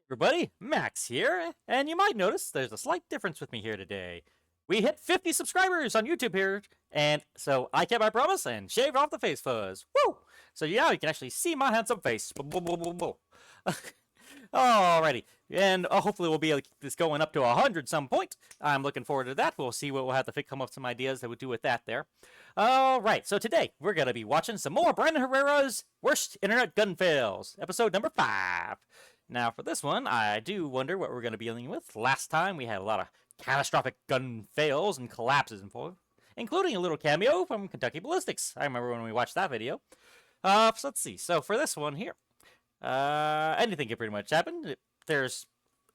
Everybody, Max here, and you might notice there's a slight difference with me here today. We hit 50 subscribers on YouTube here, and so I kept my promise and shaved off the face fuzz. Woo! So now you can actually see my handsome face. Alrighty, and hopefully we'll be able to keep this going up to 100 some point. I'm looking forward to that. We'll see what we'll have to come up with some ideas that we'll do with that there. Alright, so today we're going to be watching some more Brand Herrera's Worst Internet Gun Fails, episode number 5. Now, for this one, I do wonder what we're going to be dealing with. Last time, we had a lot of catastrophic gun fails and collapses involved, including a little cameo from Kentucky Ballistics. I remember when we watched that video. So let's see. So for this one here, anything can pretty much happen.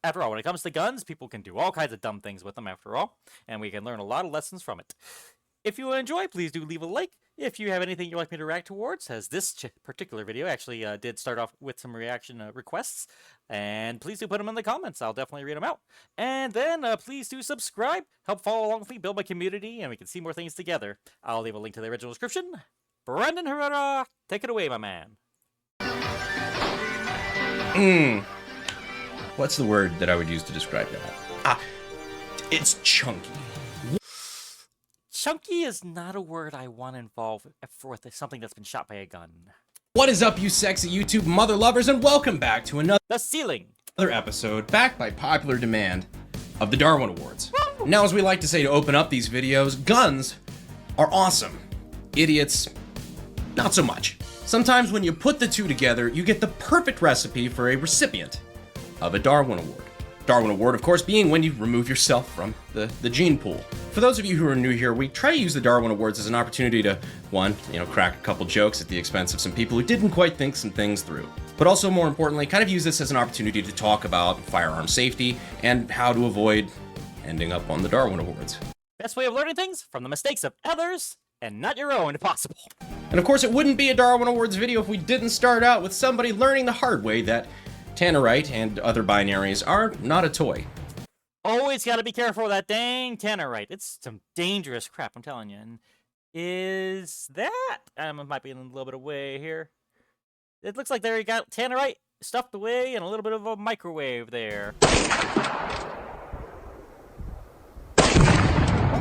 After all, when it comes to guns, people can do all kinds of dumb things with them, after all, and we can learn a lot of lessons from it. If you enjoy, please do leave a like. If you have anything you'd like me to react towards, as this particular video actually did start off with some reaction requests, and please do put them in the comments. I'll definitely read them out. And then please do subscribe, help follow along with me, build my community, and we can see more things together. I'll leave a link to the original description. Brand Herrera, take it away, my man. What's the word that I would use to describe that? It's chunky. Chunky is not a word I want to involve with something that's been shot by a gun. What is up, you sexy YouTube mother lovers, and welcome back to another ceiling. Episode, backed by popular demand, of the Darwin Awards. Now, as we like to say to open up these videos, guns are awesome. Idiots, not so much. Sometimes when you put the two together, you get the perfect recipe for a recipient of a Darwin Award. Darwin Award, of course, being when you remove yourself from the gene pool. For those of you who are new here, we try to use the Darwin Awards as an opportunity to, one, crack a couple jokes at the expense of some people who didn't quite think some things through. But also, more importantly, kind of use this as an opportunity to talk about firearm safety and how to avoid ending up on the Darwin Awards. Best way of learning things from the mistakes of others and not your own, if possible. And of course, it wouldn't be a Darwin Awards video if we didn't start out with somebody learning the hard way that tannerite and other binaries are not a toy. Always gotta be careful with that dang tannerite. It's some dangerous crap, I'm telling you. And is that... it might be in a little bit of way here. It looks like there you got tannerite stuffed away and a little bit of a microwave there.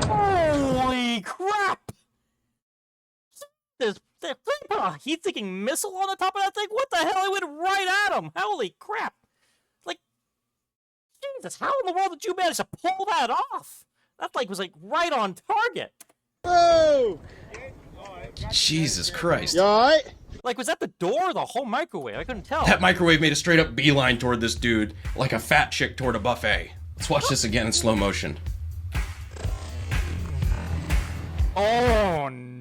Holy crap! They put a heat-seeking missile on the top of that thing? What the hell? It went right at him! Holy crap! Like, Jesus, how in the world did you manage to pull that off? That like was like right on target. Oh! Jesus Christ. You alright? Like, was that the door or the whole microwave? I couldn't tell. That microwave made a straight up beeline toward this dude, like a fat chick toward a buffet. Let's watch this again in slow motion. Oh no.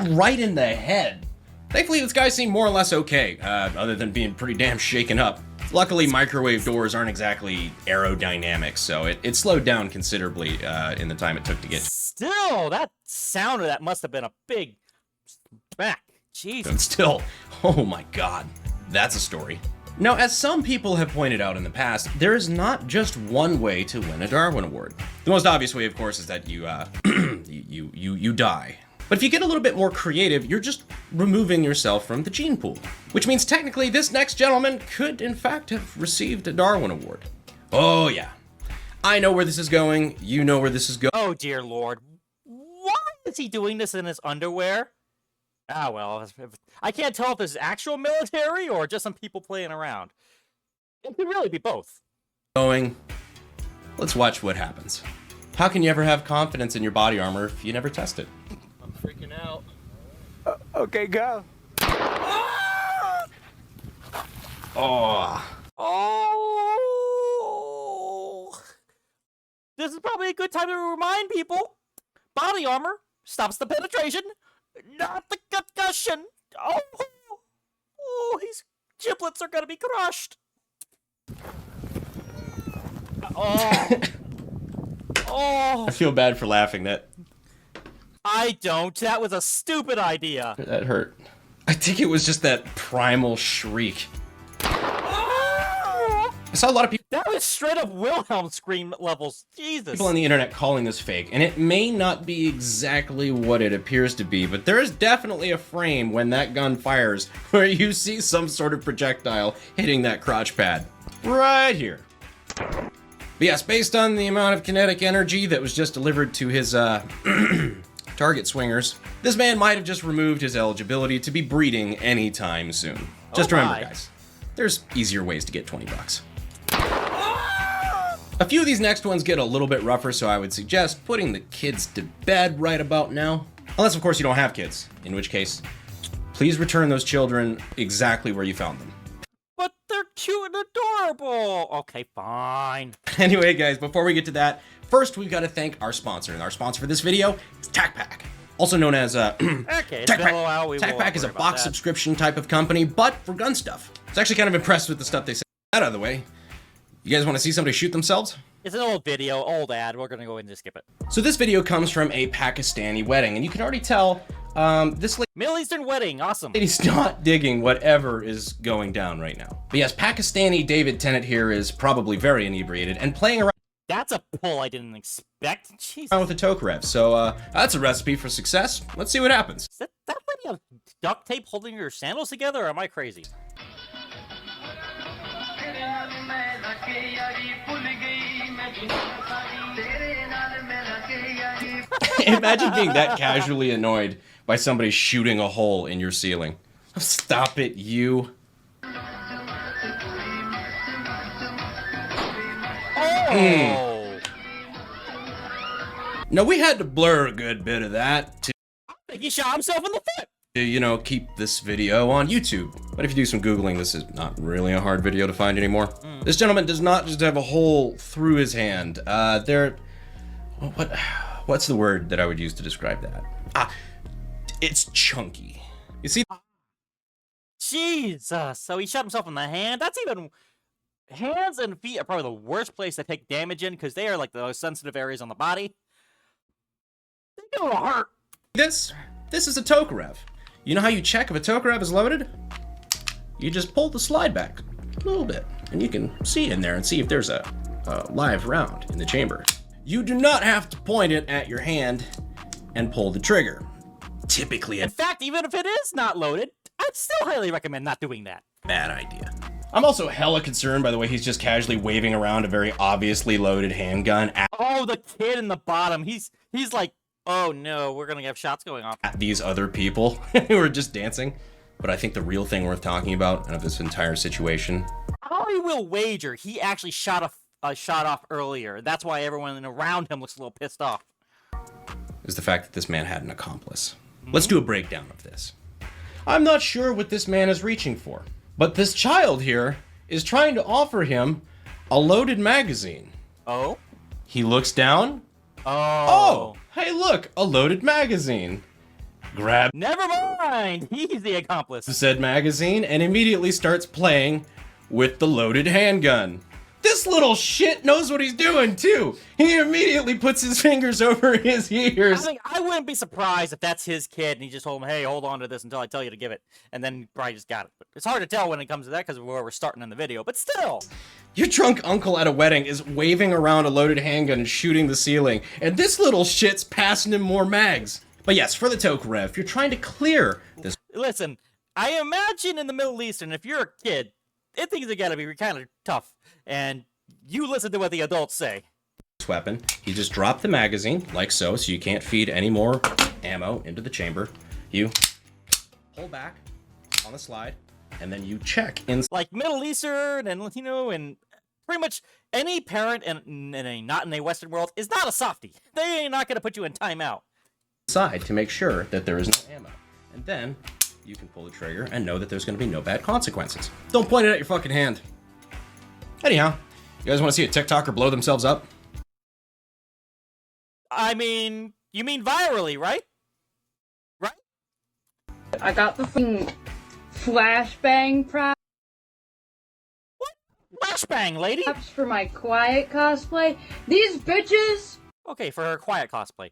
Right in the head. Thankfully, this guy seemed more or less okay, other than being pretty damn shaken up. Luckily, microwave doors aren't exactly aerodynamic, so it slowed down considerably in the time it took to get. Still, that sound of that must have been a big smack. Jesus. And still, oh my god, that's a story. Now, as some people have pointed out in the past, there is not just one way to win a Darwin Award. The most obvious way, of course, is that you you die. But if you get a little bit more creative, you're just removing yourself from the gene pool. Which means technically this next gentleman could, in fact, have received a Darwin Award. Oh yeah. I know where this is going. You know where this is going. Oh dear Lord. Why is he doing this in his underwear? Ah, well, I can't tell if this is actual military or just some people playing around. It could really be both. Let's watch what happens. How can you ever have confidence in your body armor if you never test it? I'm freaking out. Okay, go. Oh. Oh! This is probably a good time to remind people. Body armor stops the penetration, not the concussion. Oh, his giblets are gonna be crushed. Oh. I feel bad for laughing. I don't. That was a stupid idea. That hurt. I think it was just that primal shriek. I saw a lot of That was straight up Wilhelm scream levels. Jesus. people on the internet calling this fake, and it may not be exactly what it appears to be, but there is definitely a frame when that gun fires where you see some sort of projectile hitting that crotch pad. Right here. But yes, based on the amount of kinetic energy that was just delivered to his target swingers, this man might have just removed his eligibility to be breeding anytime soon. Just remember, guys, there's easier ways to get 20 bucks. A few of these next ones get a little bit rougher, so I would suggest putting the kids to bed right about now. Unless, of course, you don't have kids, in which case, please return those children exactly where you found them. But they're cute and adorable. Okay, fine. Anyway, guys, before we get to that, first we've got to thank our sponsor. And our sponsor for this video is TacPack, also known as Okay, it's been a while. TacPack is a box subscription type of company, but for gun stuff. I was actually kind of impressed with the stuff they said. Out of the way. You guys want to see somebody shoot themselves? It's an old video, old ad. We're gonna go ahead and just skip it. So this video comes from a Pakistani wedding, and you can already tell this Middle Eastern wedding, awesome. lady's not digging whatever is going down right now. But yes, Pakistani David Tennant here is probably very inebriated and playing around That's a pull I didn't expect. Jesus. with a Tokarev. So that's a recipe for success. Let's see what happens. Is that lady have duct tape holding your sandals together, or am I crazy? Imagine being that casually annoyed by somebody shooting a hole in your ceiling. Stop it, you. Oh! No, we had to blur a good bit of that to, I think he shot himself in the foot! you know, keep this video on YouTube. But if you do some Googling, this is not really a hard video to find anymore. This gentleman does not just have a hole through his hand. What's the word that I would use to describe that? It's chunky. You see? Jesus! So he shot himself in the hand? That's even... Hands and feet are probably the worst place to take damage in, because they are like the most sensitive areas on the body. They're gonna hurt! This is a Tokarev. You know how you check if a Tokarev is loaded? You just pull the slide back a little bit, and you can see in there and see if there's a live round in the chamber. You do not have to point it at your hand and pull the trigger. Typically In fact, even if it is not loaded, I'd still highly recommend not doing that. bad idea. I'm also hella concerned by the way he's just casually waving around a very obviously loaded handgun Oh, the kid in the bottom. He's like, oh no, we're gonna have shots going off. at these other people who are just dancing. But I think the real thing worth talking about out of this entire situation, I will wager he actually shot off earlier. That's why everyone around him looks a little pissed off. is the fact that this man had an accomplice. Let's do a breakdown of this. I'm not sure what this man is reaching for, but this child here is trying to offer him a loaded magazine. Oh? He looks down. Oh. Oh, hey look, a loaded magazine. Grab Never mind. He's the accomplice. said magazine and immediately starts playing with the loaded handgun. This little shit knows what he's doing too. He immediately puts his fingers over his ears. I wouldn't be surprised if that's his kid and he just told him, hey, hold on to this until I tell you to give it. And then probably just got it. But it's hard to tell when it comes to that because of where we're starting in the video. But still. Your drunk uncle at a wedding is waving around a loaded handgun and shooting the ceiling, and this little shit's passing him more mags. But yes, for the Tokarev, if you're trying to clear this Listen, I imagine in the Middle East, and if you're a kid, things are gotta be kind of tough. And you listen to what the adults say. weapon, you just drop the magazine, like so you can't feed any more ammo into the chamber. You pull back on the slide, and then you check inside. Like Middle Eastern and Latino and pretty much any parent not in a Western world is not a softie. They ain't not gonna put you in timeout. To make sure that there is no ammo. And then you can pull the trigger and know that there's going to be no bad consequences. Don't point it at your fucking hand. Anyhow, you guys want to see a TikToker blow themselves up? I mean, you mean virally, right? Right? I got the flashbang props Flashbang, lady! for my quiet cosplay. These bitches. Okay, for her quiet cosplay.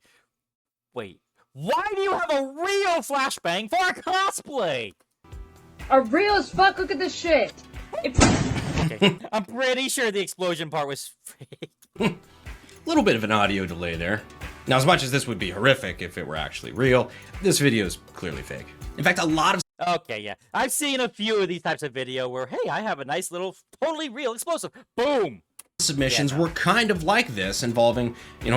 Wait, why do you have a real flashbang for a cosplay? Are real as fuck. Look at this shit. It's Okay. I'm pretty sure the explosion part was fake. A little bit of an audio delay there. Now, as much as this would be horrific if it were actually real, this video is clearly fake. In fact, a lot of Okay, yeah. I've seen a few of these types of video where, hey, I have a nice little, totally real explosive. Boom! submissions were kind of like this, involving,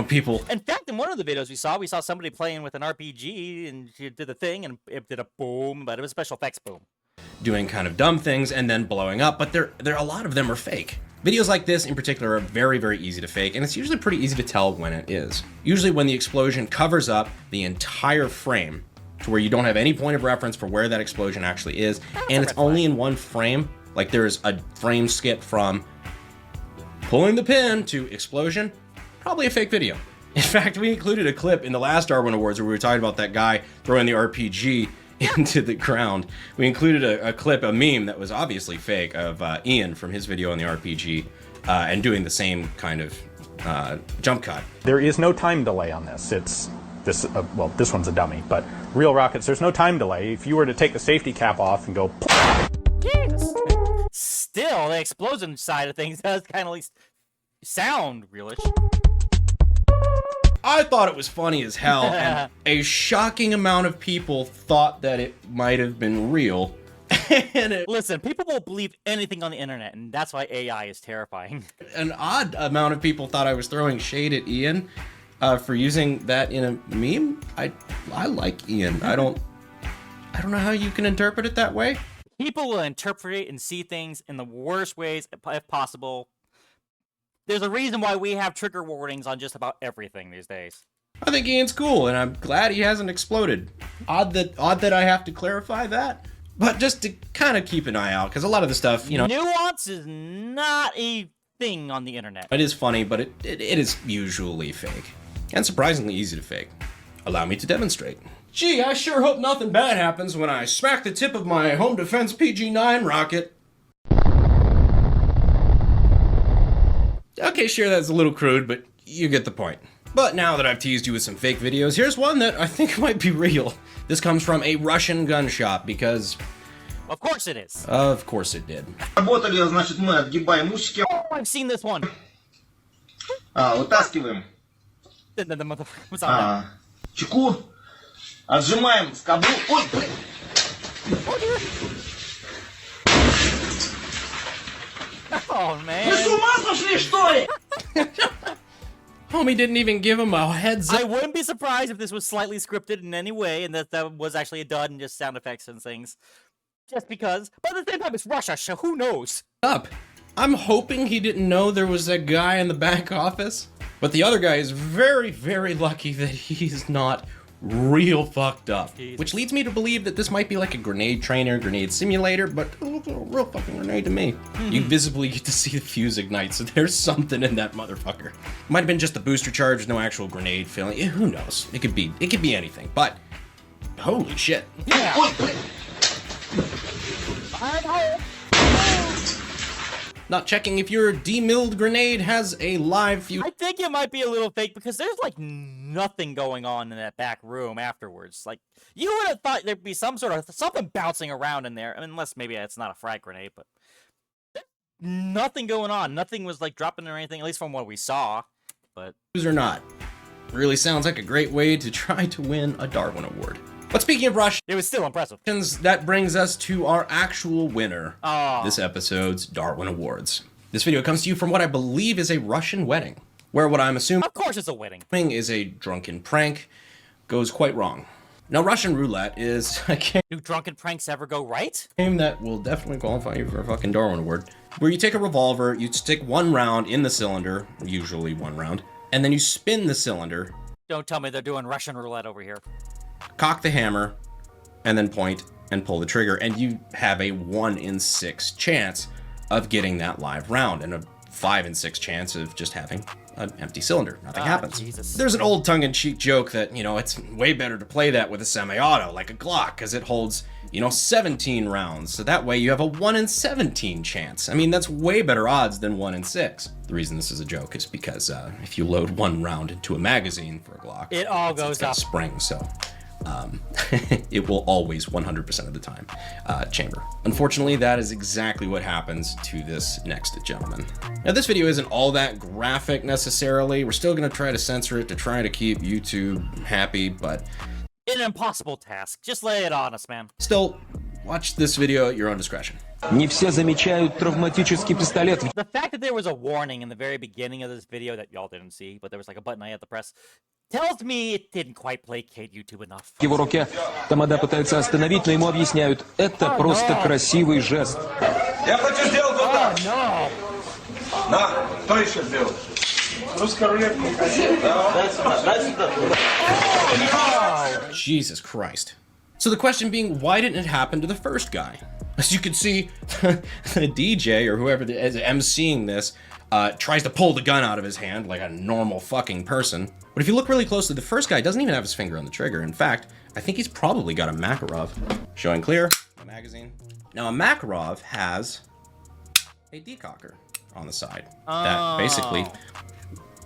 people. In fact, in one of the videos we saw somebody playing with an RPG, and she did the thing, and it did a boom, but it was special effects boom. Doing kind of dumb things and then blowing up, but a lot of them are fake. Videos like this in particular are very, very easy to fake, and it's usually pretty easy to tell when it is. Usually when the explosion covers up the entire frame to where you don't have any point of reference for where that explosion actually is, and it's only in one frame. Like there's a frame skip from pulling the pin to explosion, probably a fake video. In fact, we included a clip in the last Darwin Awards where we were talking about that guy throwing the RPG into the ground. We included a clip, a meme that was obviously fake of Ian from his video on the RPG and doing the same kind of jump cut. There is no time delay on this. This one's a dummy, but real rockets, there's no time delay. If you were to take the safety cap off and go, Jesus. Still, the explosion side of things does kind of at least sound realish. I thought it was funny as hell, and a shocking amount of people thought that it might have been real. Listen, people will believe anything on the internet, and that's why AI is terrifying. An odd amount of people thought I was throwing shade at Ian for using that in a meme. I like Ian. I don't know how you can interpret it that way. People will interpret and see things in the worst ways if possible. There's a reason why we have trigger warnings on just about everything these days. I think Ian's cool, and I'm glad he hasn't exploded. Odd that I have to clarify that, but just to kind of keep an eye out, because a lot of the stuff, nuance is not a thing on the internet. It is funny, but it is usually fake, and surprisingly easy to fake. Allow me to demonstrate. Gee, I sure hope nothing bad happens when I smack the tip of my home defense PG-9 rocket. Okay, sure, that's a little crude, but you get the point. But now that I've teased you with some fake videos, here's one that I think might be real. This comes from a Russian gun shop because... Of course it is. Of course it did. Работали, значит, мы отгибаем ушки. Oh, I've seen this one. Вытаскиваем. What's on that? Чеку. Отжимаем скобу. Ой, блин. Oh, man. Вы с ума сошли, что ли? Homie didn't even give him a heads up. I wouldn't be surprised if this was slightly scripted in any way and that was actually a dud and just sound effects and things. Just because. But at the same time, it's Russia, so who knows? I'm hoping he didn't know there was a guy in the back office. But the other guy is very, very lucky that he's not real fucked up. Jesus. Which leads me to believe that this might be like a grenade trainer, grenade simulator, but it looks like a real fucking grenade to me. You visibly get to see the fuse ignite, so there's something in that motherfucker. Might have been just the booster charge, no actual grenade filling. Who knows? It could be anything, but holy shit. Yeah. Ой, блин. Not checking if your demilled grenade has a live fuse. I think it might be a little fake because there's like nothing going on in that back room afterwards. Like, you would have thought there'd be something bouncing around in there. I mean, unless maybe it's not a frag grenade, but nothing going on. Nothing was like dropping or anything, at least from what we saw. But Or not. Really sounds like a great way to try to win a Darwin Award. But speaking of Russians, it was still impressive. that brings us to our actual winner. Oh. This episode's Darwin Awards. This video comes to you from what I believe is a Russian wedding, where what I'm assuming Of course it's a wedding. is a drunken prank goes quite wrong. Now, Russian roulette is a Do drunken pranks ever go right? game that will definitely qualify you for a fucking Darwin Award, where you take a revolver, you stick one round in the cylinder, usually one round, and then you spin the cylinder, Don't tell me they're doing Russian roulette over here. cock the hammer, and then point and pull the trigger, and you have a 1 in 6 chance of getting that live round, and a 5 in 6 chance of just having an empty cylinder. Nothing happens. Jesus. There's an old tongue-in-cheek joke that, it's way better to play that with a semi-auto, like a Glock, because it holds, 17 rounds, so that way you have a 1 in 17 chance. I mean, that's way better odds than 1 in 6. The reason this is a joke is because if you load one round into a magazine for a Glock, It all it's goes got up. a spring, so it will always 100% of the time chamber. Unfortunately, that is exactly what happens to this next gentleman. Now, this video isn't all that graphic necessarily. We're still going to try to censor it to try to keep YouTube happy, but An impossible task. Just lay it on us, man. still, watch this video at your own discretion. Не все замечают травматический пистолет. The fact that there was a warning in the very beginning of this video that y'all didn't see, but there was like a button I had to press, tells me it didn't quite placate YouTube enough. В его руке Тамада пытается остановить, но ему объясняют, это просто красивый жест. Я хочу сделать вот так. No! На, кто еще сделает? Русская рулетка. Дай сюда, дай сюда. Jesus Christ. So the question being, why didn't it happen to the first guy? As you can see, the DJ or whoever is emceeing this tries to pull the gun out of his hand like a normal fucking person. But if you look really closely, the first guy doesn't even have his finger on the trigger. In fact, I think he's probably got a Makarov. Showing clear, the magazine. Now a Makarov has a decocker on the side that basically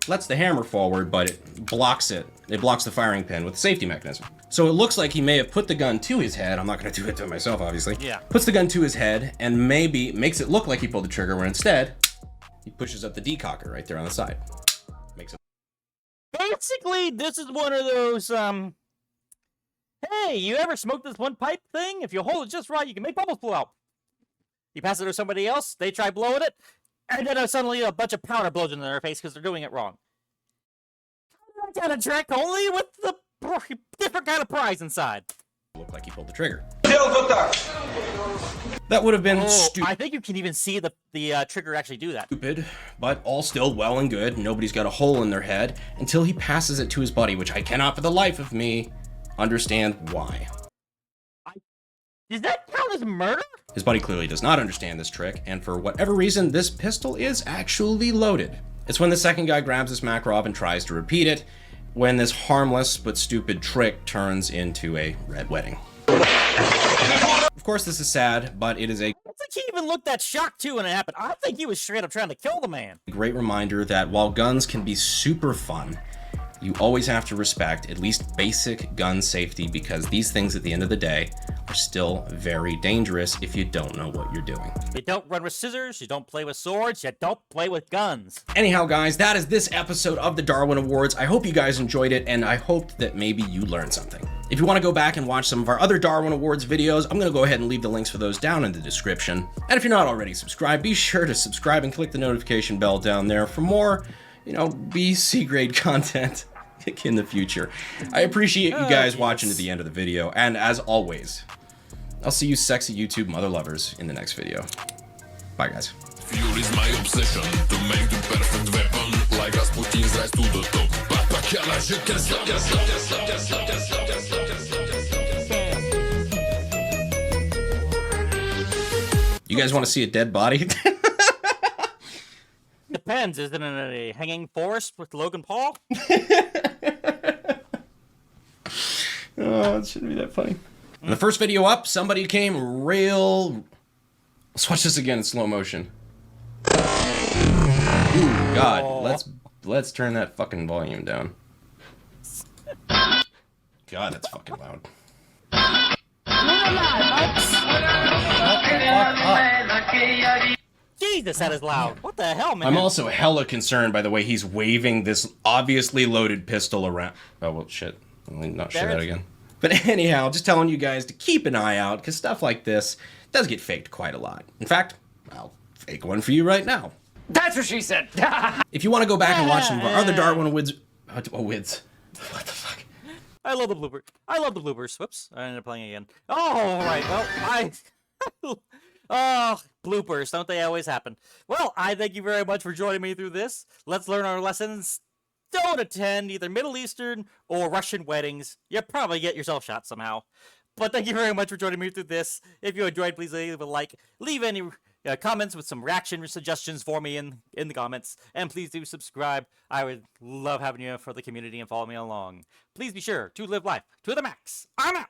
lets the hammer forward, but it blocks it. It blocks the firing pin with a safety mechanism. So it looks like he may have put the gun to his head. I'm not going to do it to myself, obviously. Yeah. Puts the gun to his head and maybe makes it look like he pulled the trigger, when instead he pushes up the decocker right there on the side. Makes it. Basically, this is one of those, hey, you ever smoked this one pipe thing? If you hold it just right, you can make bubbles blow out. You pass it to somebody else, they try blowing it, and then suddenly a bunch of powder blows into their face because they're doing it wrong. That kind of trick, only with the different kind of prize inside. Look like he pulled the trigger. Сделать вот так. That would have been I stupid, think you can even see the trigger actually do that. but all still well and good. Nobody's got a hole in their head until he passes it to his buddy, which I cannot for the life of me understand why. Does that count as murder? His buddy clearly does not understand this trick, and for whatever reason, this pistol is actually loaded. It's when the second guy grabs his Makarov and tries to repeat it, when this harmless but stupid trick turns into a red wedding. Of course, this is sad, but it is a I don't think he even looked that shocked too when it happened. I think he was straight up trying to kill the man. great reminder that while guns can be super fun, you always have to respect at least basic gun safety, because these things at the end of the day are still very dangerous if you don't know what you're doing. You don't run with scissors, you don't play with swords, you don't play with guns. Anyhow, guys, that is this episode of the Darwin Awards. I hope you guys enjoyed it, and I hoped that maybe you learned something. If you want to go back and watch some of our other Darwin Awards videos, I'm going to go ahead and leave the links for those down in the description. And if you're not already subscribed, be sure to subscribe and click the notification bell down there for more, BC grade content in the future. I appreciate you guys watching to the end of the video, and as always, I'll see you sexy YouTube mother lovers in the next video. Bye, guys. Fuel is my obsession to make the perfect weapon, like Rasputin's rise to the top. You guys want to see a dead body? Depends, is it in a hanging forest with Logan Paul? Oh, it shouldn't be that funny. In the first video up, somebody came real... Let's watch this again in slow motion. Ooh, God. Let's turn that fucking volume down. God, that's fucking loud. Jesus, that is loud. What the hell, man? I'm also hella concerned by the way he's waving this obviously loaded pistol around. Oh, well, shit. Let me not show that again. But anyhow, just telling you guys to keep an eye out, because stuff like this does get faked quite a lot. In fact, I'll fake one for you right now. That's what she said. If you want to go back and watch some of our other Darwin Awards... What the fuck? I love the blooper. I love the bloopers. Whoops, I ended up playing again. Oh, right. Well, oh, bloopers. Don't they always happen? Well, I thank you very much for joining me through this. Let's learn our lessons. Don't attend either Middle Eastern or Russian weddings. You'll probably get yourself shot somehow. But thank you very much for joining me through this. If you enjoyed, please leave a like. Leave any comments with some reaction suggestions for me in the comments. And please do subscribe. I would love having you for the community and follow me along. Please be sure to live life to the max. I'm out.